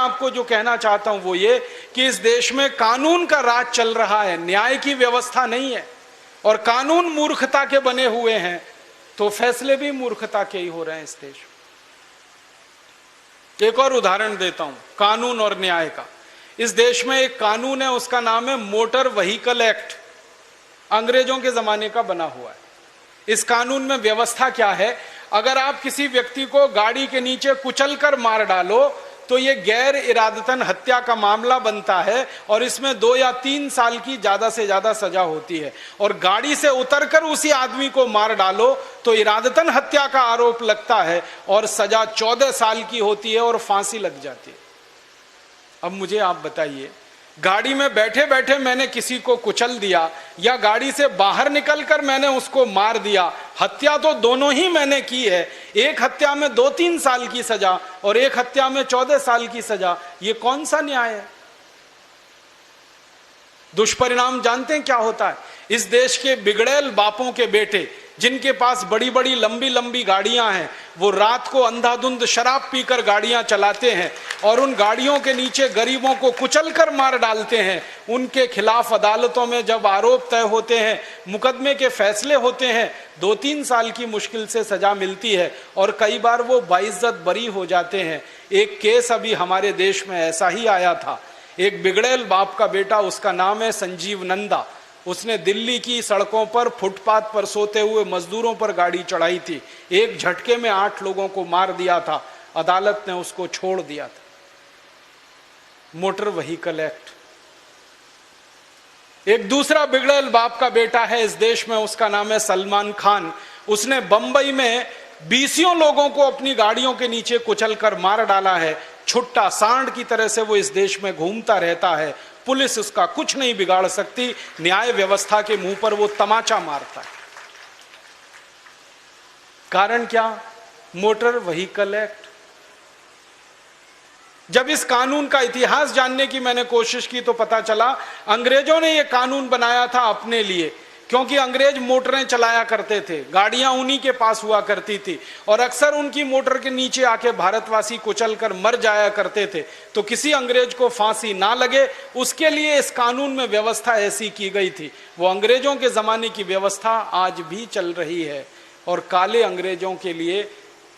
आपको जो कहना चाहता हूं वो ये कि इस देश में कानून का राज चल रहा है, न्याय की व्यवस्था नहीं है, और कानून मूर्खता के बने हुए हैं तो फैसले भी मूर्खता के ही हो रहे हैं इस देश में। एक और उदाहरण देता हूं कानून और न्याय का। इस देश में एक कानून है, उसका नाम है मोटर व्हीकल एक्ट, अंग्रेजों के जमाने का बना हुआ है। इस कानून में व्यवस्था क्या है, अगर आप किसी व्यक्ति को गाड़ी के नीचे कुचलकर मार डालो तो यह गैर इरादतन हत्या का मामला बनता है और इसमें 2 या 3 साल की ज्यादा से ज्यादा सजा होती है। और गाड़ी से उतरकर उसी आदमी को मार डालो तो इरादतन हत्या का आरोप लगता है और सजा 14 साल की होती है और फांसी लग जाती है। अब मुझे आप बताइए, गाड़ी में बैठे बैठे मैंने किसी को कुचल दिया या गाड़ी से बाहर निकलकर मैंने उसको मार दिया, हत्या तो दोनों ही मैंने की है। एक हत्या में 2-3 साल की सजा और एक हत्या में 14 साल की सजा, ये कौन सा न्याय है? दुष्परिणाम जानते हैं क्या होता है? इस देश के बिगड़ैल बापों के बेटे जिनके पास बड़ी बड़ी लंबी लंबी गाड़ियां हैं, वो रात को अंधाधुंध शराब पीकर गाड़ियां चलाते हैं और उन गाड़ियों के नीचे गरीबों को कुचलकर मार डालते हैं। उनके खिलाफ अदालतों में जब आरोप तय होते हैं, मुकदमे के फैसले होते हैं, 2-3 साल की मुश्किल से सजा मिलती है और कई बार वो बाइज्जत बरी हो जाते हैं। एक केस अभी हमारे देश में ऐसा ही आया था। एक बिगड़ैल बाप का बेटा, उसका नाम है संजीव नंदा, उसने दिल्ली की सड़कों पर फुटपाथ पर सोते हुए मजदूरों पर गाड़ी चढ़ाई थी। एक झटके में 8 लोगों को मार दिया था। अदालत ने उसको छोड़ दिया था। Motor vehicle act. एक दूसरा बिगड़ैल बाप का बेटा है इस देश में, उसका नाम है सलमान खान। उसने बंबई में 20 लोगों को अपनी गाड़ियों के नीचे कुचलकर मार डाला है। छुट्टा सांड की तरह से वो इस देश में घूमता रहता है, पुलिस उसका कुछ नहीं बिगाड़ सकती, न्याय व्यवस्था के मुंह पर वो तमाचा मारता है। कारण क्या? Motor vehicle act. जब इस कानून का इतिहास जानने की मैंने कोशिश की तो पता चला अंग्रेजों ने यह कानून बनाया था अपने लिए, क्योंकि अंग्रेज मोटरें चलाया करते थे, गाड़ियां उन्हीं के पास हुआ करती थी और अक्सर उनकी मोटर के नीचे आके भारतवासी कुचलकर मर जाया करते थे। तो किसी अंग्रेज को फांसी ना लगे उसके लिए इस कानून में व्यवस्था ऐसी की गई थी। वो अंग्रेजों के जमाने की व्यवस्था आज भी चल रही है और काले अंग्रेजों के लिए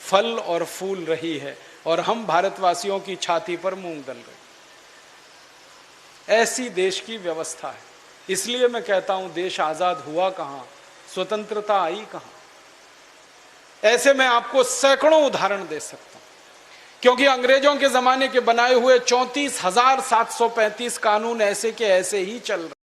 फल और फूल रही है और हम भारतवासियों की छाती पर मूंग दल गए। ऐसी देश की व्यवस्था है। इसलिए मैं कहता हूं, देश आजाद हुआ कहां, स्वतंत्रता आई कहां? ऐसे मैं आपको सैकड़ों उदाहरण दे सकता हूं, क्योंकि अंग्रेजों के जमाने के बनाए हुए 34,735 कानून ऐसे के ऐसे ही चल रहे।